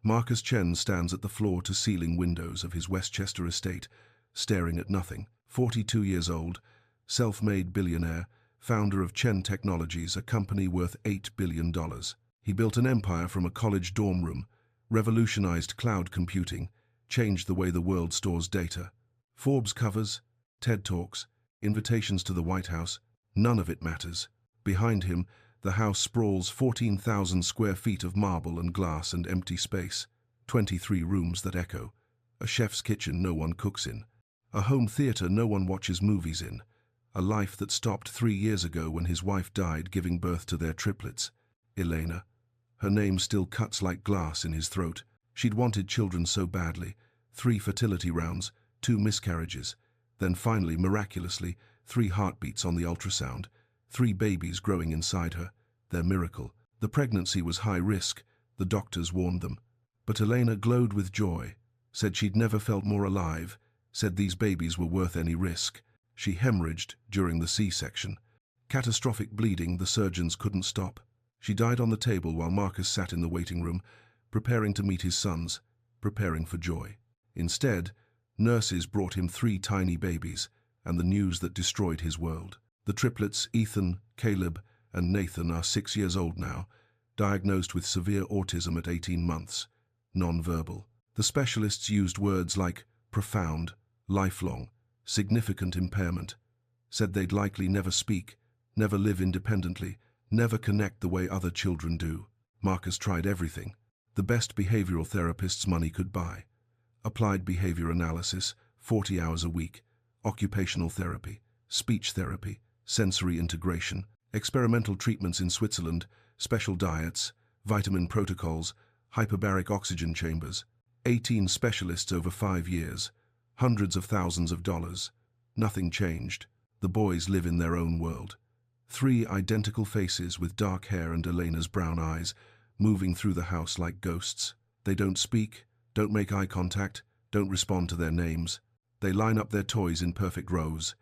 Marcus Chen stands at the floor-to-ceiling windows of his Westchester estate, staring at nothing. 42 years old, self-made billionaire, founder of Chen Technologies, a company worth $8 billion. He built an empire from a college dorm room, revolutionized cloud computing, changed the way the world stores data. Forbes covers, TED Talks, invitations to the White House, none of it matters. Behind him, the house sprawls 14,000 square feet of marble and glass and empty space, 23 rooms that echo, a chef's kitchen no one cooks in, a home theater no one watches movies in, a life that stopped 3 years ago when his wife died giving birth to their triplets, Elena. Her name still cuts like glass in his throat. She'd wanted children so badly. 3 fertility rounds, 2 miscarriages, then finally, miraculously, 3 heartbeats on the ultrasound, 3 babies growing inside her, their miracle. The pregnancy was high risk, the doctors warned them. But Elena glowed with joy, said she'd never felt more alive, said these babies were worth any risk. She hemorrhaged during the C-section. Catastrophic bleeding the surgeons couldn't stop. She died on the table while Marcus sat in the waiting room, preparing to meet his sons, preparing for joy. Instead, nurses brought him 3 tiny babies, and the news that destroyed his world. The triplets, Ethan, Caleb, and Nathan, are 6 years old now, diagnosed with severe autism at 18 months, non-verbal. The specialists used words like profound, lifelong, significant impairment, said they'd likely never speak, never live independently, never connect the way other children do. Marcus tried everything, the best behavioral therapists money could buy. Applied behavior analysis, 40 hours a week, occupational therapy, speech therapy, sensory integration, experimental treatments in Switzerland, special diets, vitamin protocols, hyperbaric oxygen chambers, 18 specialists over 5 years, hundreds of thousands of dollars. Nothing changed. The boys live in their own world. 3 identical faces with dark hair and Elena's brown eyes, moving through the house like ghosts. They don't speak, don't make eye contact, don't respond to their names. They line up their toys in perfect rows,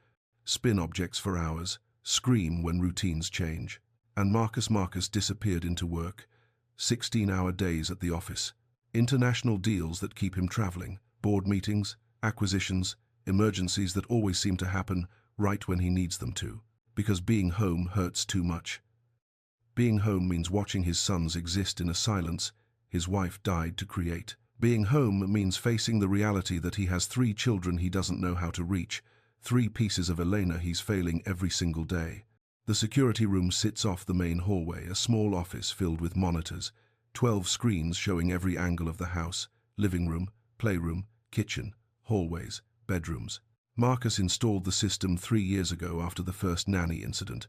spin objects for hours, scream when routines change. And Marcus disappeared into work. 16-hour days at the office. International deals that keep him traveling. Board meetings, acquisitions, emergencies that always seem to happen right when he needs them to. Because being home hurts too much. Being home means watching his sons exist in a silence his wife died to create. Being home means facing the reality that he has 3 children he doesn't know how to reach, 3 pieces of Elena he's failing every single day. The security room sits off the main hallway, a small office filled with monitors, 12 screens showing every angle of the house, living room, playroom, kitchen, hallways, bedrooms. Marcus installed the system 3 years ago after the first Nanny incident.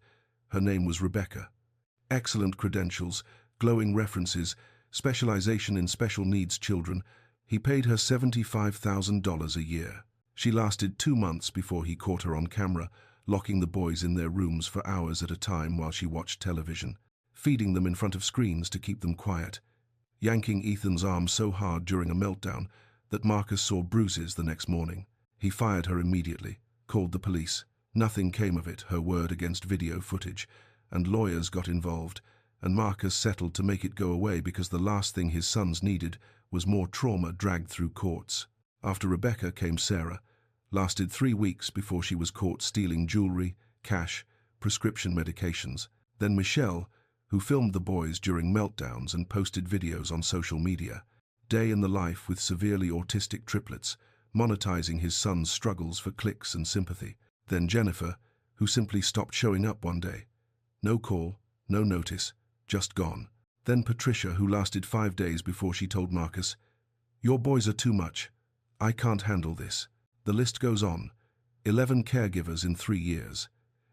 Her name was Rebecca. Excellent credentials, glowing references, specialization in special needs children. He paid her $75,000 a year. She lasted 2 months before he caught her on camera, locking the boys in their rooms for hours at a time while she watched television, feeding them in front of screens to keep them quiet, yanking Ethan's arm so hard during a meltdown that Marcus saw bruises the next morning. He fired her immediately, called the police. Nothing came of it, her word against video footage, and lawyers got involved, and Marcus settled to make it go away because the last thing his sons needed was more trauma dragged through courts. After Rebecca came Sarah, lasted 3 weeks before she was caught stealing jewelry, cash, prescription medications. Then Michelle, who filmed the boys during meltdowns and posted videos on social media. Day in the life with severely autistic triplets, monetizing his son's struggles for clicks and sympathy. Then Jennifer, who simply stopped showing up one day. No call, no notice, just gone. Then Patricia, who lasted 5 days before she told Marcus, "Your boys are too much. I can't handle this." The list goes on. 11 caregivers in 3 years.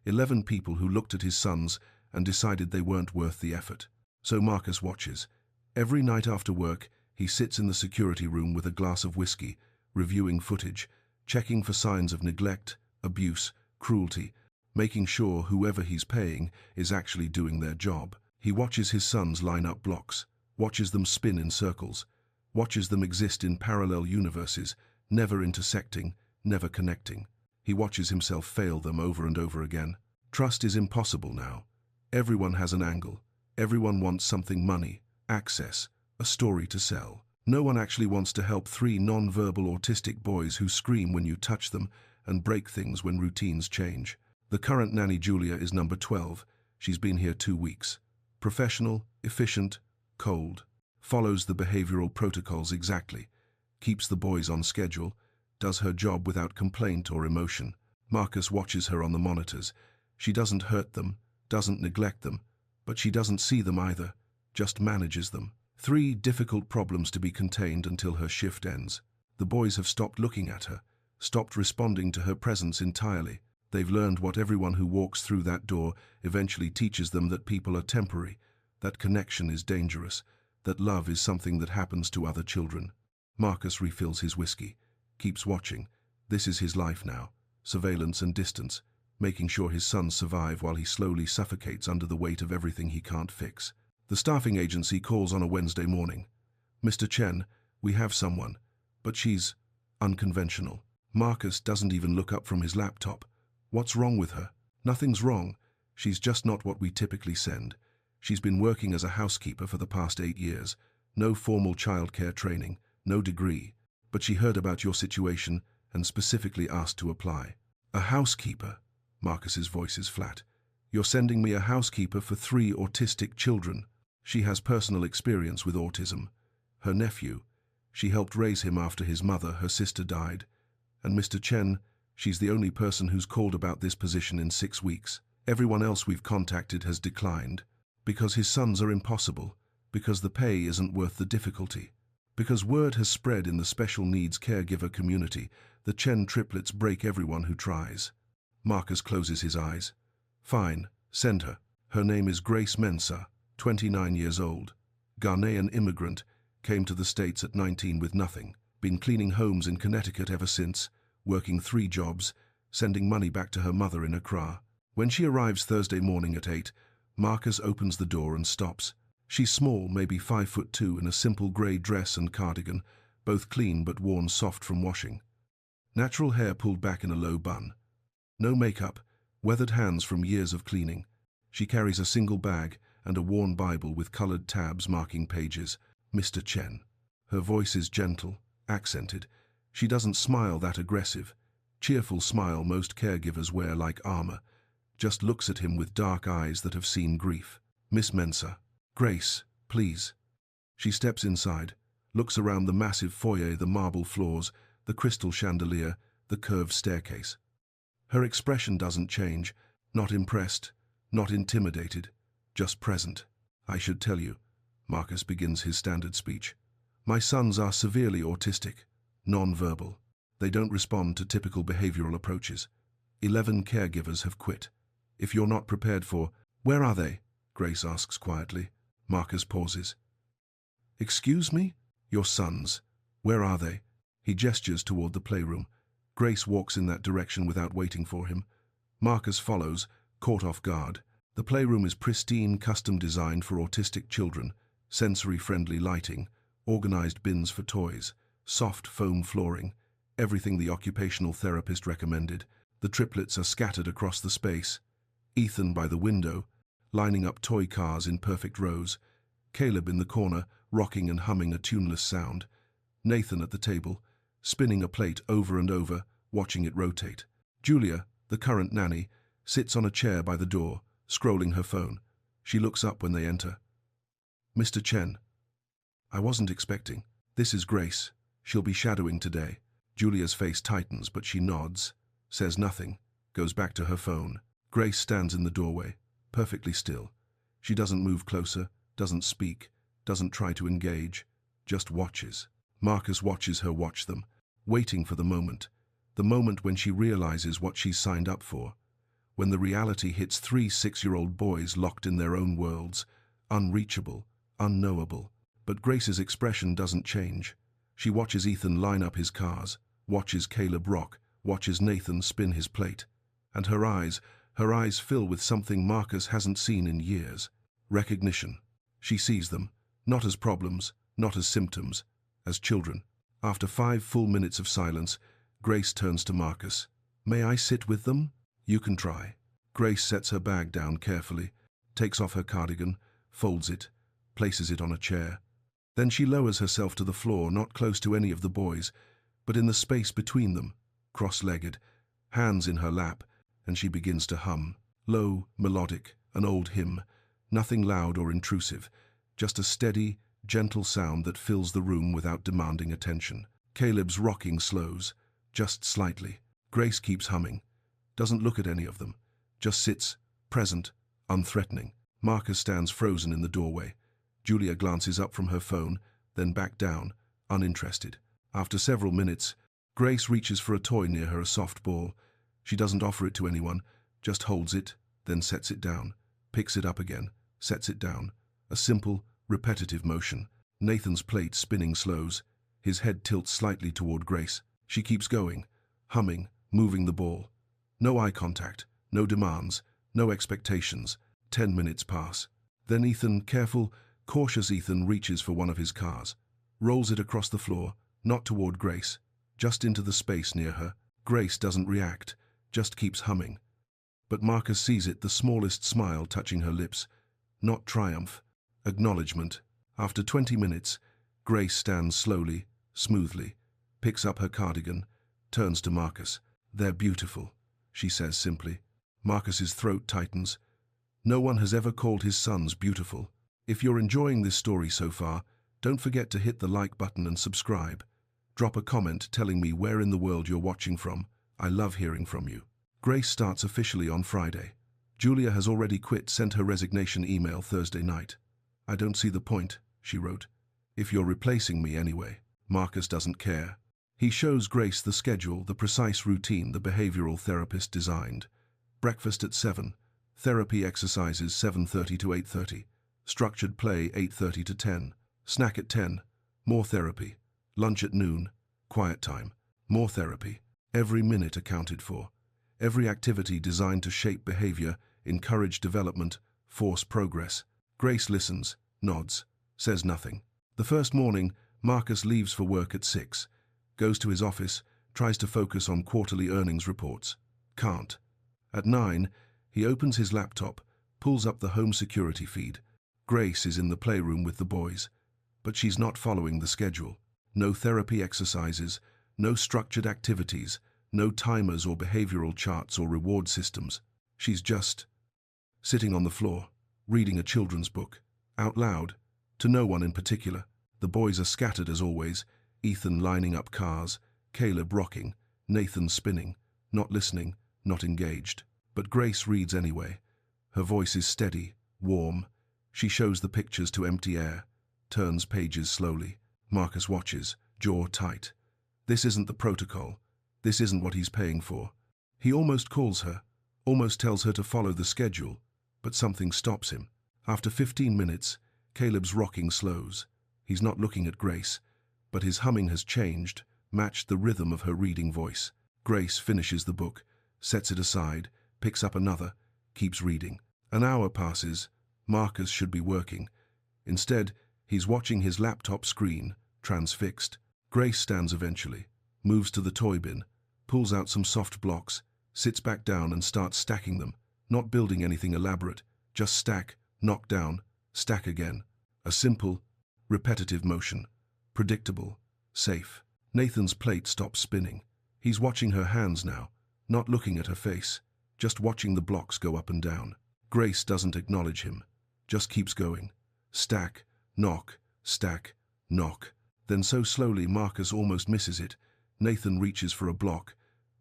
11 people who looked at his sons and decided they weren't worth the effort. So Marcus watches. Every night after work, he sits in the security room with a glass of whiskey, reviewing footage, checking for signs of neglect, abuse, cruelty, making sure whoever he's paying is actually doing their job. He watches his sons line up blocks, watches them spin in circles, watches them exist in parallel universes, never intersecting, never connecting. He watches himself fail them over and over again. Trust is impossible now. Everyone has an angle. Everyone wants something: money, access, a story to sell. No one actually wants to help three non-verbal autistic boys who scream when you touch them and break things when routines change. The current nanny, Julia, is number 12. She's been here 2 weeks. Professional, efficient, cold. Follows the behavioral protocols exactly. Keeps the boys on schedule. Does her job without complaint or emotion. Marcus watches her on the monitors. She doesn't hurt them, doesn't neglect them, but she doesn't see them either, just manages them. 3 difficult problems to be contained until her shift ends. The boys have stopped looking at her, stopped responding to her presence entirely. They've learned what everyone who walks through that door eventually teaches them, that people are temporary, that connection is dangerous, that love is something that happens to other children. Marcus refills his whiskey, keeps watching. This is his life now, surveillance and distance, making sure his sons survive while he slowly suffocates under the weight of everything he can't fix. The staffing agency calls on a Wednesday morning. "Mr. Chen, we have someone, but she's unconventional." Marcus doesn't even look up from his laptop. What's wrong with her? Nothing's wrong. She's just not what we typically send. She's been working as a housekeeper for the past 8 years. No formal childcare training, no degree. But she heard about your situation and specifically asked to apply. "A housekeeper?" Marcus's voice is flat. "You're sending me a housekeeper for 3 autistic children?" She has personal experience with autism. Her nephew, she helped raise him after his mother, her sister, died. And Mr. Chen, she's the only person who's called about this position in 6 weeks. Everyone else we've contacted has declined. Because his sons are impossible. Because the pay isn't worth the difficulty. Because word has spread in the special needs caregiver community, the Chen triplets break everyone who tries. Marcus closes his eyes. "Fine, send her. Her name is Grace Mensah, 29 years old. Ghanaian immigrant, came to the States at 19 with nothing. Been cleaning homes in Connecticut ever since, working 3 jobs, sending money back to her mother in Accra." When she arrives Thursday morning at 8, Marcus opens the door and stops. She's small, maybe 5'2", in a simple grey dress and cardigan, both clean but worn soft from washing. Natural hair pulled back in a low bun. No makeup, weathered hands from years of cleaning. She carries a single bag and a worn Bible with coloured tabs marking pages. "Mr. Chen." Her voice is gentle, accented. She doesn't smile that aggressive, cheerful smile most caregivers wear like armour. Just looks at him with dark eyes that have seen grief. "Miss Mensah." "Grace, please." She steps inside, looks around the massive foyer, the marble floors, the crystal chandelier, the curved staircase. Her expression doesn't change, not impressed, not intimidated, just present. "I should tell you," Marcus begins his standard speech. "My sons are severely autistic, non-verbal. They don't respond to typical behavioral approaches. 11 caregivers have quit. If you're not prepared for—" "Where are they?" Grace asks quietly. Marcus pauses. "Excuse me? Your sons. Where are they?" He gestures toward the playroom. Grace walks in that direction without waiting for him. Marcus follows, caught off guard. The playroom is pristine, custom designed for autistic children, sensory-friendly lighting, organized bins for toys, soft foam flooring, everything the occupational therapist recommended. The triplets are scattered across the space. Ethan by the window, lining up toy cars in perfect rows. Caleb in the corner, rocking and humming a tuneless sound. Nathan at the table, spinning a plate over and over, watching it rotate. Julia, the current nanny, sits on a chair by the door, scrolling her phone. She looks up when they enter. "Mr. Chen." "I wasn't expecting." "This is Grace. She'll be shadowing today." Julia's face tightens, but she nods, says nothing, goes back to her phone. Grace stands in the doorway, perfectly still. She doesn't move closer, doesn't speak, doesn't try to engage, just watches. Marcus watches her watch them, waiting for the moment when she realizes what she's signed up for, when the reality hits 3 6-year-old boys locked in their own worlds, unreachable, unknowable. But Grace's expression doesn't change. She watches Ethan line up his cars, watches Caleb rock, watches Nathan spin his plate, and her eyes fill with something Marcus hasn't seen in years. Recognition. She sees them, not as problems, not as symptoms, as children. After 5 full minutes of silence, Grace turns to Marcus. "May I sit with them?" "You can try." Grace sets her bag down carefully, takes off her cardigan, folds it, places it on a chair. Then she lowers herself to the floor, not close to any of the boys, but in the space between them, cross-legged, hands in her lap, and she begins to hum. Low, melodic, an old hymn, nothing loud or intrusive, just a steady, gentle sound that fills the room without demanding attention. Caleb's rocking slows, just slightly. Grace keeps humming, doesn't look at any of them, just sits, present, unthreatening. Marcus stands frozen in the doorway. Julia glances up from her phone, then back down, uninterested. After several minutes, Grace reaches for a toy near her, a soft ball. She doesn't offer it to anyone, just holds it, then sets it down, picks it up again, sets it down. A simple, repetitive motion. Nathan's plate spinning slows. His head tilts slightly toward Grace. She keeps going, humming, moving the ball. No eye contact, no demands, no expectations. 10 minutes pass. Then Ethan, careful, cautious Ethan, reaches for one of his cars, rolls it across the floor, not toward Grace, just into the space near her. Grace doesn't react, just keeps humming. But Marcus sees it, the smallest smile touching her lips. Not triumph, acknowledgement. After 20 minutes, Grace stands slowly, smoothly, picks up her cardigan, turns to Marcus. "They're beautiful," she says simply. Marcus's throat tightens. No one has ever called his sons beautiful. If you're enjoying this story so far, don't forget to hit the like button and subscribe. Drop a comment telling me where in the world you're watching from. I love hearing from you. Grace starts officially on Friday. Julia has already quit, sent her resignation email Thursday night. "I don't see the point," she wrote. "If you're replacing me anyway." Marcus doesn't care. He shows Grace the schedule, the precise routine the behavioral therapist designed. Breakfast at 7, therapy exercises 7:30 to 8:30, structured play 8:30 to 10, snack at 10, more therapy, lunch at noon, quiet time, more therapy, every minute accounted for, every activity designed to shape behavior, encourage development, force progress. Grace listens, nods, says nothing. The first morning, Marcus leaves for work at 6, goes to his office, tries to focus on quarterly earnings reports. Can't. At 9, he opens his laptop, pulls up the home security feed. Grace is in the playroom with the boys, but she's not following the schedule. No therapy exercises, no structured activities, no timers or behavioral charts or reward systems. She's just sitting on the floor, reading a children's book, out loud, to no one in particular. The boys are scattered as always, Ethan lining up cars, Caleb rocking, Nathan spinning, not listening, not engaged. But Grace reads anyway. Her voice is steady, warm. She shows the pictures to empty air, turns pages slowly. Marcus watches, jaw tight. This isn't the protocol. This isn't what he's paying for. He almost calls her, almost tells her to follow the schedule, but something stops him. After 15 minutes, Caleb's rocking slows. He's not looking at Grace, but his humming has changed, matched the rhythm of her reading voice. Grace finishes the book, sets it aside, picks up another, keeps reading. An hour passes. Marcus should be working. Instead, he's watching his laptop screen, transfixed. Grace stands eventually, moves to the toy bin, pulls out some soft blocks, sits back down and starts stacking them, not building anything elaborate, just stack, knock down, stack again. A simple, repetitive motion, predictable, safe. Nathan's plate stops spinning. He's watching her hands now, not looking at her face, just watching the blocks go up and down. Grace doesn't acknowledge him, just keeps going. Stack, knock, stack, knock. Then so slowly Marcus almost misses it. Nathan reaches for a block,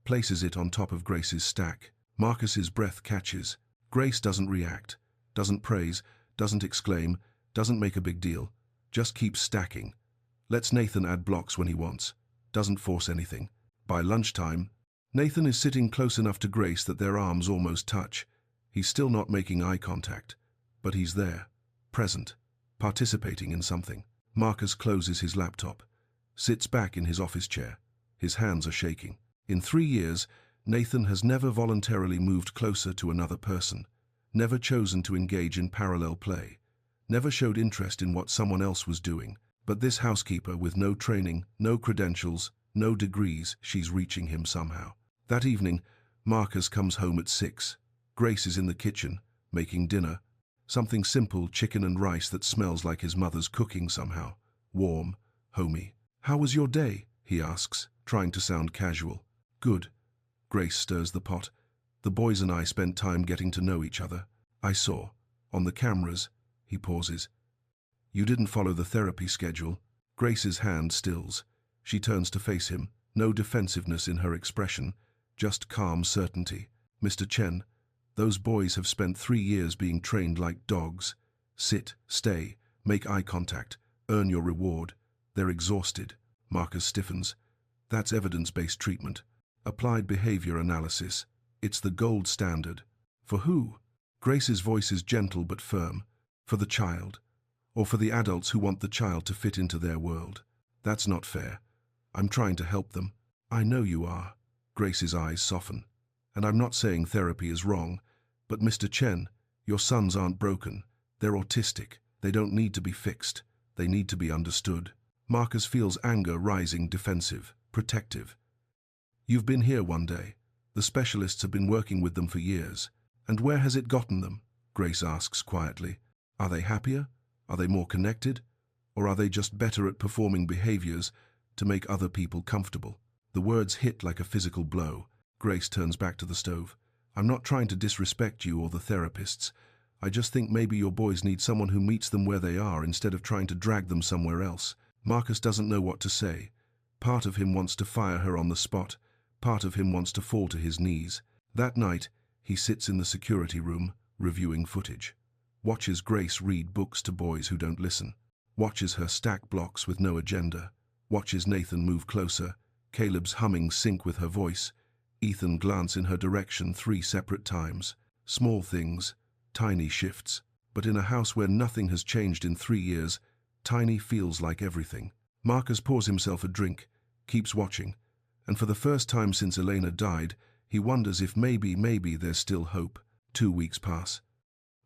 places it on top of Grace's stack. Marcus's breath catches. Grace doesn't react, doesn't praise, doesn't exclaim, doesn't make a big deal, just keeps stacking. Lets Nathan add blocks when he wants, doesn't force anything. By lunchtime, Nathan is sitting close enough to Grace that their arms almost touch. He's still not making eye contact, but he's there, present, participating in something. Marcus closes his laptop, sits back in his office chair. His hands are shaking. In 3 years, Nathan has never voluntarily moved closer to another person, never chosen to engage in parallel play, never showed interest in what someone else was doing. But this housekeeper with no training, no credentials, no degrees, she's reaching him somehow. That evening, Marcus comes home at 6. Grace is in the kitchen, making dinner. Something simple, chicken and rice that smells like his mother's cooking somehow. warm, homey. "How was your day?" he asks, trying to sound casual. "Good." Grace stirs the pot. "The boys and I spent time getting to know each other. I saw. On the cameras." He pauses. "You didn't follow the therapy schedule." Grace's hand stills. She turns to face him, no defensiveness in her expression, just calm certainty. "Mr. Chen, those boys have spent 3 years being trained like dogs. Sit, stay, make eye contact, earn your reward. They're exhausted." Marcus stiffens. "That's evidence-based treatment. Applied behavior analysis. It's the gold standard." "For who?" Grace's voice is gentle but firm. "For the child. Or for the adults who want the child to fit into their world. That's not fair. I'm trying to help them." "I know you are." Grace's eyes soften. "And I'm not saying therapy is wrong. But Mr. Chen, your sons aren't broken. They're autistic. They don't need to be fixed. They need to be understood." Marcus feels anger rising, defensive, protective. "You've been here one day. The specialists have been working with them for years. And where has it gotten them?" Grace asks quietly. "Are they happier? Are they more connected? Or are they just better at performing behaviors to make other people comfortable?" The words hit like a physical blow. Grace turns back to the stove. "I'm not trying to disrespect you or the therapists. I just think maybe your boys need someone who meets them where they are instead of trying to drag them somewhere else." Marcus doesn't know what to say. Part of him wants to fire her on the spot. Part of him wants to fall to his knees. That night, he sits in the security room, reviewing footage. Watches Grace read books to boys who don't listen. Watches her stack blocks with no agenda. Watches Nathan move closer. Caleb's humming sync with her voice. Ethan glance in her direction 3 separate times. Small things, tiny shifts. But in a house where nothing has changed in 3 years, tiny feels like everything. Marcus pours himself a drink, keeps watching, and for the first time since Elena died, he wonders if maybe there's still hope. 2 weeks pass.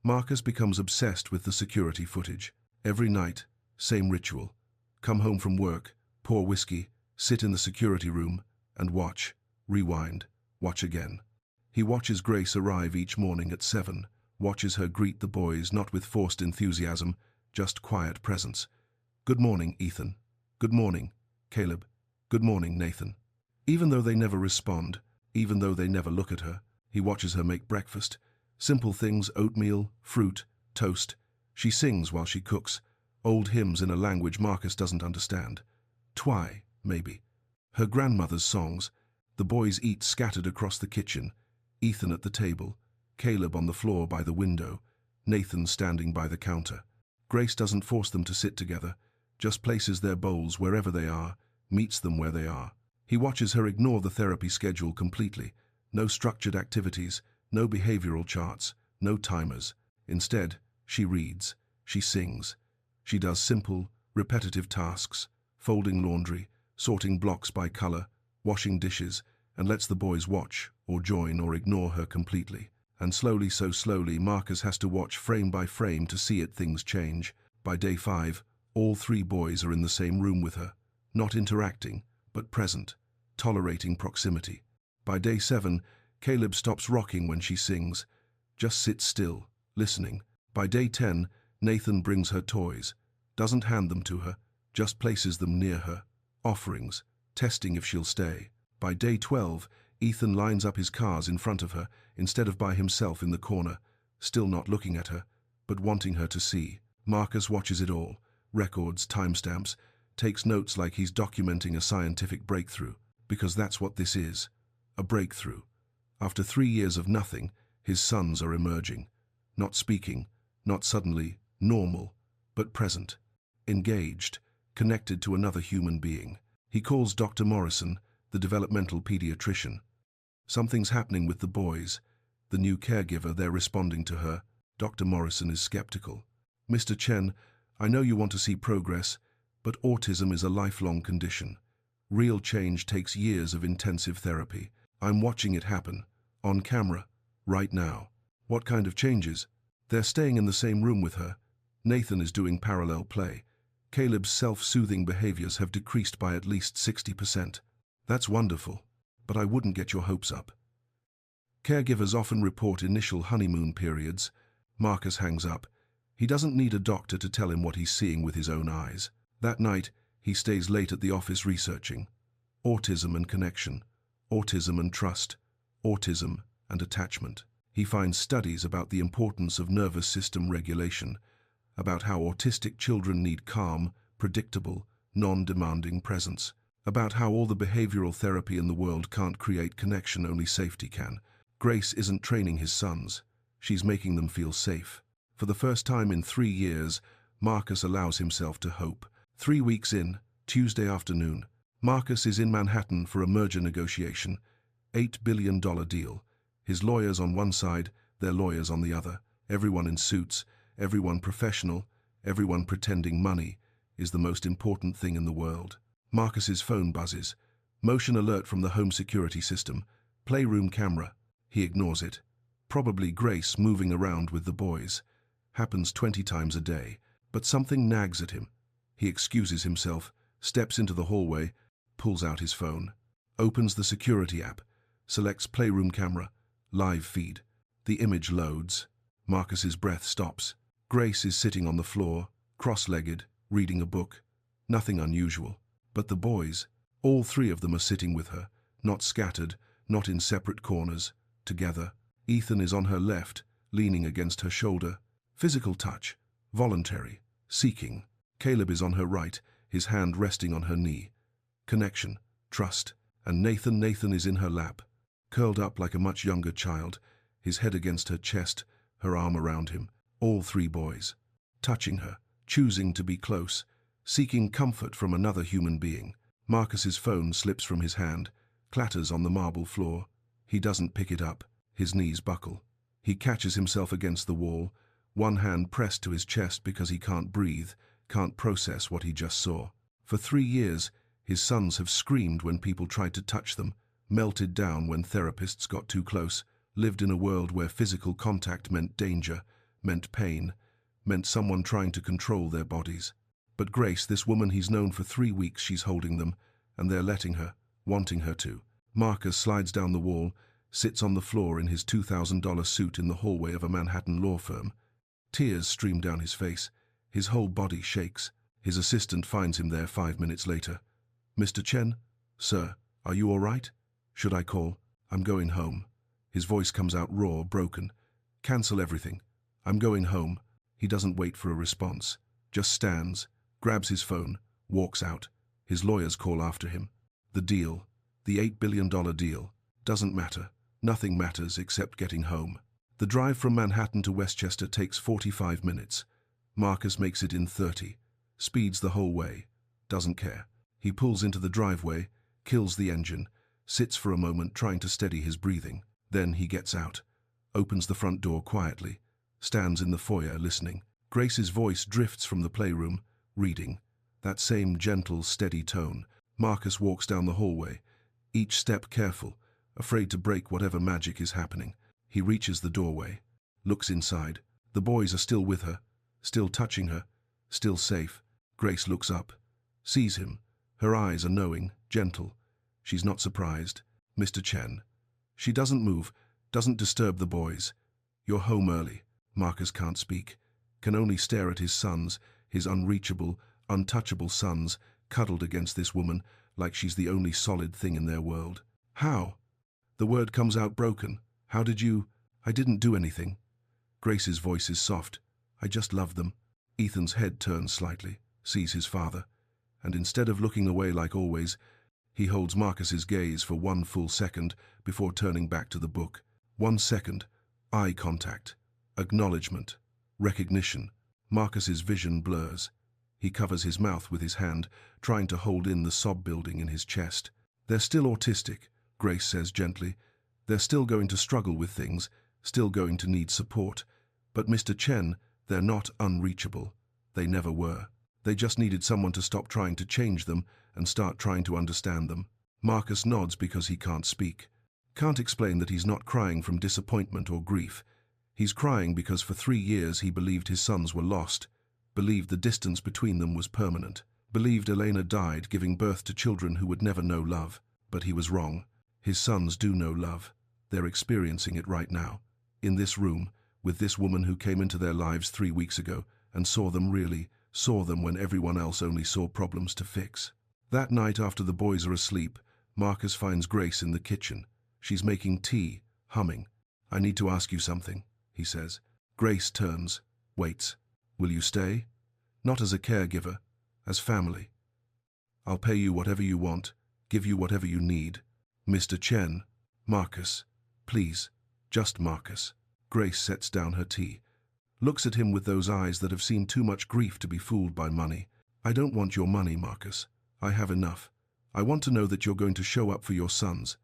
Marcus becomes obsessed with the security footage. Every night, same ritual. Come home from work, pour whiskey, sit in the security room, and watch, rewind, watch again. He watches Grace arrive each morning at 7, watches her greet the boys not with forced enthusiasm, just quiet presence. "Good morning, Ethan." "Good morning, Caleb." "Good morning, Nathan." Even though they never respond, even though they never look at her, he watches her make breakfast. Simple things: oatmeal, fruit, toast. She sings while she cooks, old hymns in a language Marcus doesn't understand. Twy, maybe. Her grandmother's songs. The boys eat scattered across the kitchen. Ethan at the table, Caleb on the floor by the window, Nathan standing by the counter. Grace doesn't force them to sit together, just places their bowls wherever they are, meets them where they are. He watches her ignore the therapy schedule completely. No structured activities, no behavioral charts, no timers. Instead, she reads, she sings. She does simple, repetitive tasks, folding laundry, sorting blocks by color, washing dishes, and lets the boys watch, or join, or ignore her completely. And slowly, so slowly, Marcus has to watch frame by frame to see it. Things change. By day 5, all 3 boys are in the same room with her, not interacting, but present, tolerating proximity. By day 7, Caleb stops rocking when she sings, just sits still, listening. By day 10, Nathan brings her toys, doesn't hand them to her, just places them near her, offerings, testing if she'll stay. By day 12, Ethan lines up his cars in front of her instead of by himself in the corner, still not looking at her, but wanting her to see. Marcus watches it all, records, timestamps, takes notes like he's documenting a scientific breakthrough, because that's what this is, a breakthrough. After 3 years of nothing, his sons are emerging, not speaking, not suddenly normal, but present, engaged, connected to another human being. He calls Dr. Morrison, the developmental pediatrician. Something's happening with the boys. The new caregiver, they're responding to her. Dr. Morrison is skeptical. "Mr. Chen, I know you want to see progress, but autism is a lifelong condition. Real change takes years of intensive therapy. I'm watching it happen, on camera, right now." "What kind of changes?" "They're staying in the same room with her. Nathan is doing parallel play. Caleb's self-soothing behaviors have decreased by at least 60%. "That's wonderful, but I wouldn't get your hopes up." Caregivers often report initial honeymoon periods. Marcus hangs up. He doesn't need a doctor to tell him what he's seeing with his own eyes. That night, he stays late at the office researching. Autism and connection, autism and trust, autism and attachment. He finds studies about the importance of nervous system regulation, about how autistic children need calm, predictable, non-demanding presence, about how all the behavioral therapy in the world can't create connection, only safety can. Grace isn't training his sons. She's making them feel safe. For the first time in 3 years, Marcus allows himself to hope. 3 weeks in, Tuesday afternoon, Marcus is in Manhattan for a merger negotiation, $8 billion deal. His lawyers on one side, their lawyers on the other. Everyone in suits, everyone professional, everyone pretending money is the most important thing in the world. Marcus's phone buzzes. Motion alert from the home security system. Playroom camera. He ignores it. Probably Grace moving around with the boys. Happens 20 times a day. But something nags at him. He excuses himself, steps into the hallway, pulls out his phone. Opens the security app. Selects playroom camera. Live feed. The image loads. Marcus's breath stops. Grace is sitting on the floor, cross-legged, reading a book. Nothing unusual. But the boys, all 3 of them are sitting with her, not scattered, not in separate corners, together. Ethan is on her left, leaning against her shoulder. Physical touch, voluntary, seeking. Caleb is on her right, his hand resting on her knee. Connection, trust. And Nathan is in her lap, curled up like a much younger child, his head against her chest, her arm around him. All 3 boys. Touching her, choosing to be close, seeking comfort from another human being. Marcus's phone slips from his hand, clatters on the marble floor. He doesn't pick it up. His knees buckle. He catches himself against the wall, one hand pressed to his chest because he can't breathe, can't process what he just saw. For 3 years, his sons have screamed when people tried to touch them, melted down when therapists got too close, lived in a world where physical contact meant danger, meant pain, meant someone trying to control their bodies. But Grace, this woman he's known for 3 weeks, she's holding them, and they're letting her, wanting her to. Marcus slides down the wall, sits on the floor in his $2,000 suit in the hallway of a Manhattan law firm. Tears stream down his face. His whole body shakes. His assistant finds him there 5 minutes later. "Mr. Chen? Sir, are you all right? Should I call? I'm going home." His voice comes out raw, broken. "Cancel everything. I'm going home." He doesn't wait for a response. Just stands, grabs his phone, walks out. His lawyers call after him. The deal, the $8 billion deal, doesn't matter. Nothing matters except getting home. The drive from Manhattan to Westchester takes 45 minutes. Marcus makes it in 30. Speeds the whole way. Doesn't care. He pulls into the driveway, kills the engine, sits for a moment trying to steady his breathing. Then he gets out, opens the front door quietly, stands in the foyer listening. Grace's voice drifts from the playroom, reading. That same gentle, steady tone. Marcus walks down the hallway, each step careful, afraid to break whatever magic is happening. He reaches the doorway, looks inside. The boys are still with her, still touching her, still safe. Grace looks up, sees him. Her eyes are knowing, gentle. She's not surprised. "Mr. Chen." She doesn't move, doesn't disturb the boys. "You're home early." Marcus can't speak, can only stare at his sons, his unreachable, untouchable sons, cuddled against this woman like she's the only solid thing in their world. "How?" The word comes out broken. "How did you—" "I didn't do anything." Grace's voice is soft. "I just loved them." Ethan's head turns slightly, sees his father, and instead of looking away like always, he holds Marcus's gaze for 1 full second before turning back to the book. 1 second. Eye contact. Acknowledgement. Recognition. Marcus's vision blurs. He covers his mouth with his hand, trying to hold in the sob building in his chest. "They're still autistic," Grace says gently. "They're still going to struggle with things, still going to need support. But Mr. Chen, they're not unreachable. They never were. They just needed someone to stop trying to change them and start trying to understand them." Marcus nods because he can't speak. Can't explain that he's not crying from disappointment or grief. He's crying because for 3 years he believed his sons were lost, believed the distance between them was permanent, believed Elena died giving birth to children who would never know love. But he was wrong. His sons do know love. They're experiencing it right now, in this room, with this woman who came into their lives 3 weeks ago and saw them really, saw them when everyone else only saw problems to fix. That night after the boys are asleep, Marcus finds Grace in the kitchen. She's making tea, humming. "I need to ask you something," he says. Grace turns, waits. "Will you stay?" "Not as a caregiver, as family. I'll pay you whatever you want, give you whatever you need." "Mr. Chen." "Marcus. Please. Just Marcus." Grace sets down her tea, looks at him with those eyes that have seen too much grief to be fooled by money. "I don't want your money, Marcus. I have enough. I want to know that you're going to show up for your sons.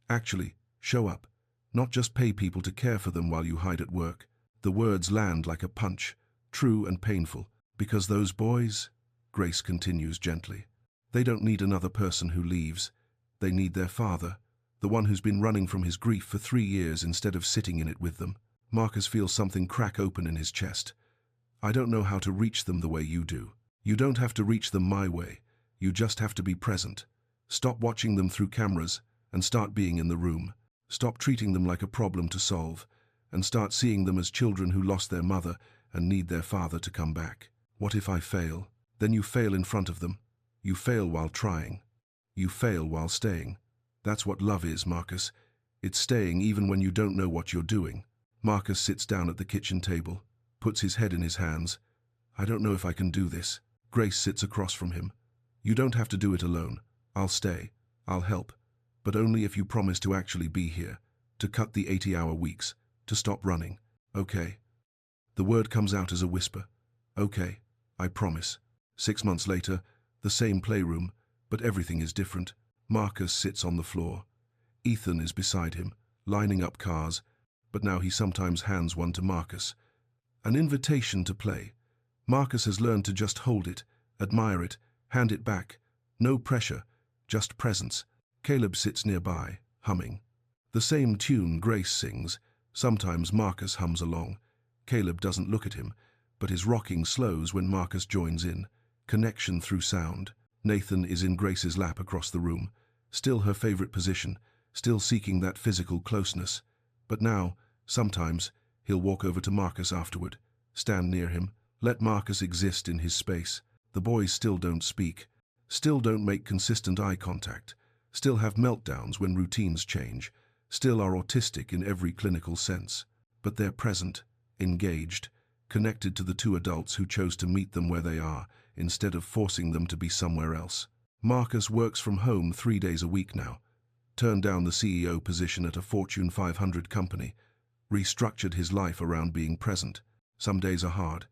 Actually, show up. Not just pay people to care for them while you hide at work." The words land like a punch, true and painful. "Because those boys," Grace continues gently, "they don't need another person who leaves. They need their father, the one who's been running from his grief for 3 years instead of sitting in it with them." Marcus feels something crack open in his chest. "I don't know how to reach them the way you do." "You don't have to reach them my way. You just have to be present. Stop watching them through cameras and start being in the room. Stop treating them like a problem to solve and start seeing them as children who lost their mother and need their father to come back." "What if I fail?" "Then you fail in front of them. You fail while trying. You fail while staying. That's what love is, Marcus. It's staying even when you don't know what you're doing." Marcus sits down at the kitchen table, puts his head in his hands. "I don't know if I can do this." Grace sits across from him. "You don't have to do it alone. I'll stay. I'll help. But only if you promise to actually be here, to cut the 80-hour weeks, to stop running." "Okay." The word comes out as a whisper. "Okay, I promise." 6 months later, the same playroom, but everything is different. Marcus sits on the floor. Ethan is beside him, lining up cars, but now he sometimes hands one to Marcus. An invitation to play. Marcus has learned to just hold it, admire it, hand it back. No pressure, just presence. Caleb sits nearby, humming. The same tune Grace sings. Sometimes Marcus hums along. Caleb doesn't look at him, but his rocking slows when Marcus joins in. Connection through sound. Nathan is in Grace's lap across the room, still her favorite position, still seeking that physical closeness. But now, sometimes, he'll walk over to Marcus afterward, stand near him, let Marcus exist in his space. The boys still don't speak, still don't make consistent eye contact, still have meltdowns when routines change, still are autistic in every clinical sense. But they're present, engaged, connected to the two adults who chose to meet them where they are, instead of forcing them to be somewhere else. Marcus works from home 3 days a week now, turned down the CEO position at a Fortune 500 company, restructured his life around being present. Some days are hard.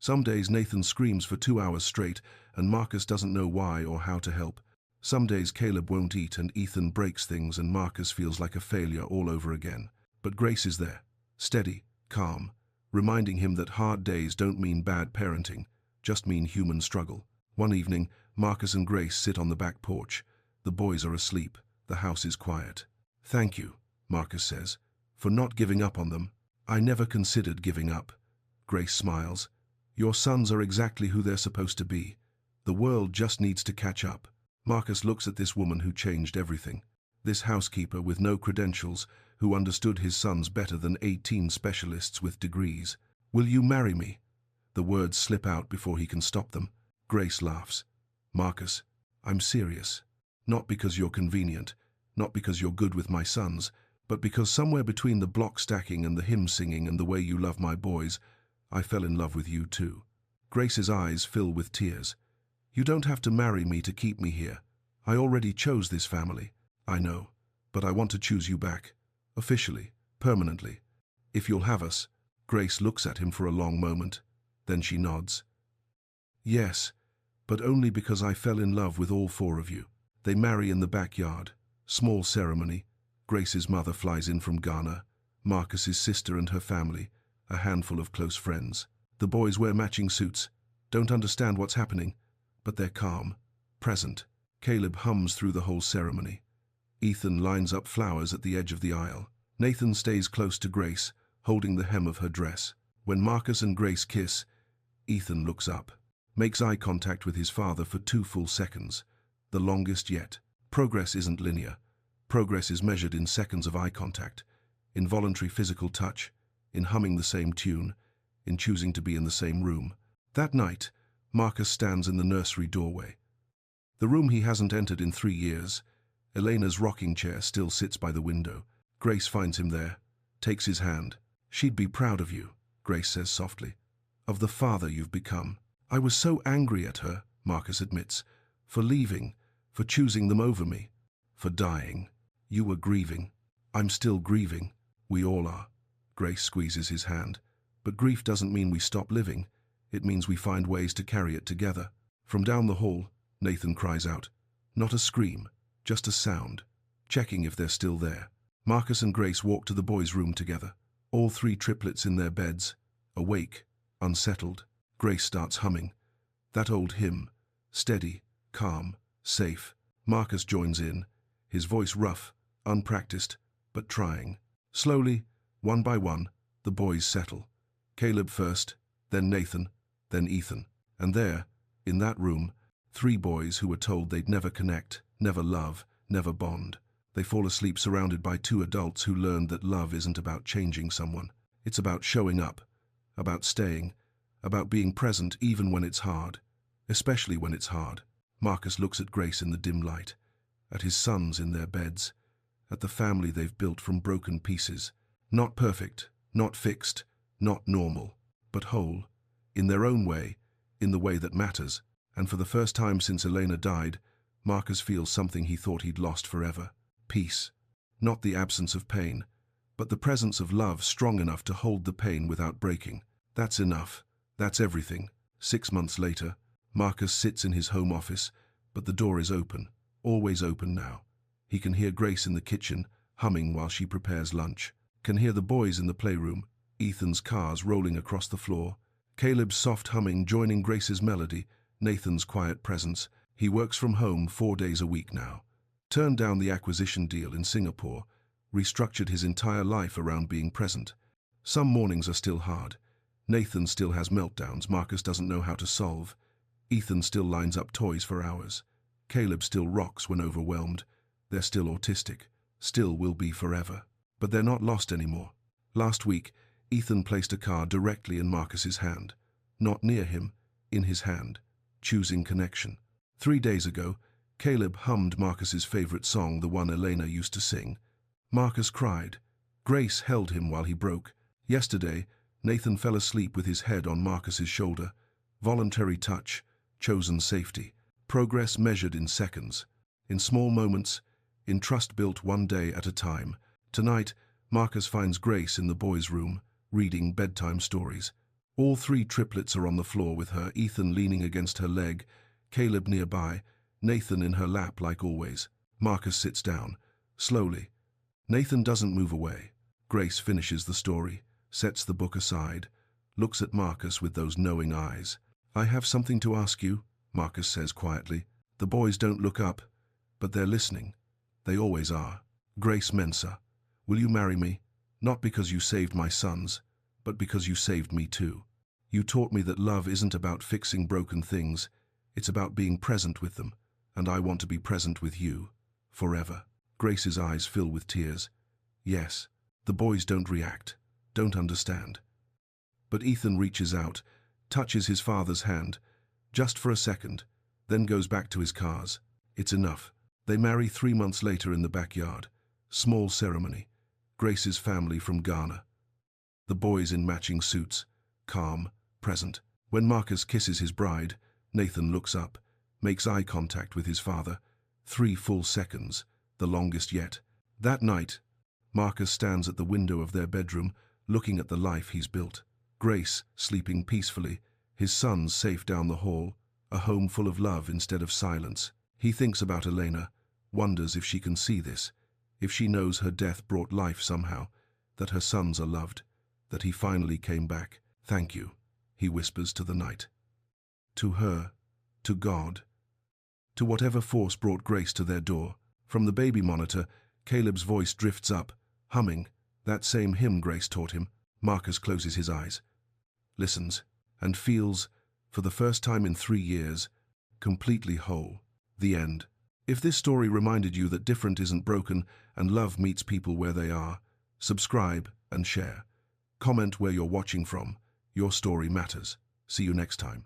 Some days Nathan screams for 2 hours straight and Marcus doesn't know why or how to help. Some days Caleb won't eat and Ethan breaks things and Marcus feels like a failure all over again. But Grace is there, steady, calm, reminding him that hard days don't mean bad parenting, just mean human struggle. One evening, Marcus and Grace sit on the back porch. The boys are asleep. The house is quiet. "Thank you," Marcus says, "for not giving up on them." "I never considered giving up." Grace smiles. "Your sons are exactly who they're supposed to be. The world just needs to catch up." Marcus looks at this woman who changed everything. This housekeeper with no credentials, who understood his sons better than 18 specialists with degrees. "Will you marry me?" The words slip out before he can stop them. Grace laughs. "Marcus, I'm serious. Not because you're convenient, not because you're good with my sons, but because somewhere between the block stacking and the hymn singing and the way you love my boys, I fell in love with you too." Grace's eyes fill with tears. "You don't have to marry me to keep me here. I already chose this family." "I know, but I want to choose you back. Officially, permanently. If you'll have us." Grace looks at him for a long moment. Then she nods. "Yes, but only because I fell in love with all 4 of you." They marry in the backyard. Small ceremony. Grace's mother flies in from Ghana. Marcus's sister and her family. A handful of close friends. The boys wear matching suits. Don't understand what's happening, but they're calm, present. Caleb hums through the whole ceremony. Ethan lines up flowers at the edge of the aisle. Nathan stays close to Grace, holding the hem of her dress. When Marcus and Grace kiss, Ethan looks up, makes eye contact with his father for 2 full seconds, the longest yet. Progress isn't linear. Progress is measured in seconds of eye contact, in voluntary physical touch, in humming the same tune, in choosing to be in the same room. That night, Marcus stands in the nursery doorway. The room he hasn't entered in 3 years. Elena's rocking chair still sits by the window. Grace finds him there, takes his hand. "She'd be proud of you," Grace says softly, "of the father you've become." "I was so angry at her," Marcus admits, "for leaving, for choosing them over me, for dying. You were grieving. I'm still grieving. We all are." Grace squeezes his hand. "But grief doesn't mean we stop living. It means we find ways to carry it together." From down the hall, Nathan cries out. Not a scream, just a sound, checking if they're still there. Marcus and Grace walk to the boys' room together. All 3 triplets in their beds, awake, unsettled. Grace starts humming. That old hymn, steady, calm, safe. Marcus joins in, his voice rough, unpracticed, but trying. Slowly, one by one, the boys settle. Caleb first, then Nathan, then Ethan. And there, in that room, 3 boys who were told they'd never connect, never love, never bond. They fall asleep surrounded by 2 adults who learned that love isn't about changing someone. It's about showing up, about staying, about being present even when it's hard, especially when it's hard. Marcus looks at Grace in the dim light, at his sons in their beds, at the family they've built from broken pieces. Not perfect, not fixed, not normal, but whole, in their own way, in the way that matters. And for the first time since Elena died, Marcus feels something he thought he'd lost forever. Peace. Not the absence of pain, but the presence of love strong enough to hold the pain without breaking. That's enough. That's everything. 6 months later, Marcus sits in his home office, but the door is open, always open now. He can hear Grace in the kitchen, humming while she prepares lunch. Can hear the boys in the playroom, Ethan's cars rolling across the floor, Caleb's soft humming joining Grace's melody, Nathan's quiet presence. He works from home 4 days a week now. Turned down the acquisition deal in Singapore, restructured his entire life around being present. Some mornings are still hard. Nathan still has meltdowns Marcus doesn't know how to solve. Ethan still lines up toys for hours. Caleb still rocks when overwhelmed. They're still autistic, still will be forever. But they're not lost anymore. Last week, Ethan placed a card directly in Marcus's hand. Not near him, in his hand, choosing connection. 3 days ago, Caleb hummed Marcus's favorite song, the one Elena used to sing. Marcus cried. Grace held him while he broke. Yesterday, Nathan fell asleep with his head on Marcus's shoulder. Voluntary touch, chosen safety. Progress measured in seconds. In small moments, in trust built one day at a time. Tonight, Marcus finds Grace in the boys' room, reading bedtime stories. All 3 triplets are on the floor with her, Ethan leaning against her leg, Caleb nearby, Nathan in her lap like always. Marcus sits down, slowly. Nathan doesn't move away. Grace finishes the story, sets the book aside, looks at Marcus with those knowing eyes. "I have something to ask you," Marcus says quietly. The boys don't look up, but they're listening. They always are. "Grace Mensa, will you marry me? Not because you saved my sons, but because you saved me too. You taught me that love isn't about fixing broken things, it's about being present with them, and I want to be present with you, forever." Grace's eyes fill with tears. Yes, the boys don't react, don't understand. But Ethan reaches out, touches his father's hand, just for a second, then goes back to his cars. It's enough. They marry 3 months later in the backyard. Small ceremony. Grace's family from Ghana. The boys in matching suits, calm, present. When Marcus kisses his bride, Nathan looks up, makes eye contact with his father. 3 full seconds, the longest yet. That night, Marcus stands at the window of their bedroom, looking at the life he's built. Grace sleeping peacefully, his sons safe down the hall, a home full of love instead of silence. He thinks about Elena, wonders if she can see this, if she knows her death brought life somehow, that her sons are loved, that he finally came back. "Thank you," he whispers to the night. To her, to God, to whatever force brought Grace to their door. From the baby monitor, Caleb's voice drifts up, humming, that same hymn Grace taught him. Marcus closes his eyes, listens, and feels, for the first time in 3 years, completely whole. The end. If this story reminded you that different isn't broken and love meets people where they are, subscribe and share. Comment where you're watching from. Your story matters. See you next time.